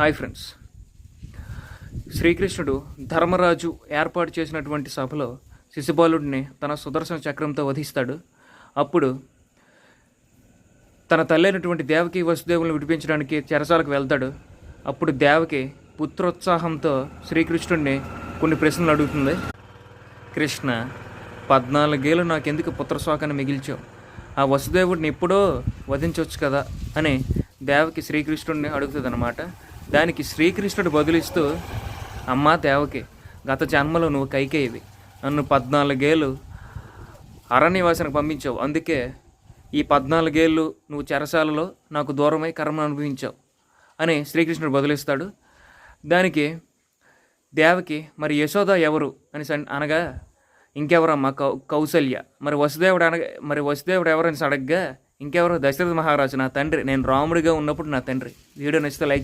Hi friends. శ్రీకృష్ణుడు ధర్మరాజు ఏర్పాటు చేసినటువంటి సభలో శిశుపాలుడిని తన సుదర్శన చక్రంతో వధిస్తాడు. అప్పుడు తన తల్లైనటువంటి దేవకి వసుదేవులను విడిపించడానికి చెరసాలకు వెళ్తాడు. అప్పుడు దేవకి పుత్రోత్సాహంతో శ్రీకృష్ణుడిని కొన్ని ప్రశ్నలు అడుగుతుంది. కృష్ణ, 14 ఏళ్ళు నాకెందుకు పుత్రశోకాన్ని మిగిల్చావు? ఆ వసుదేవుడిని ఎప్పుడో వధించవచ్చు కదా అని దేవకి శ్రీకృష్ణుడిని అడుగుతుంది అన్నమాట. దానికి శ్రీకృష్ణుడు బదులిస్తూ, అమ్మా దేవకి, గత జన్మలో నువ్వు కైకేయివి, నన్ను 14 ఏళ్ళు అరణ్యవాసానికి పంపించావు, అందుకే ఈ 14 ఏళ్ళు నువ్వు చెరసాలలో నాకు దూరమై కర్మ అనుభవించావు అని శ్రీకృష్ణుడు బదులిస్తాడు. దానికి దేవకి, మరి యశోద ఎవరు అని అనగా, ఇంకెవరమ్మా, కౌసల్య. మరి వసుదేవుడు ఎవరని అడగగా, ఇంకెవరు, దశరథ మహారాజు, నా తండ్రి, నేను రాముడిగా ఉన్నప్పుడు నా తండ్రి. వీడియో నచ్చితే లైక్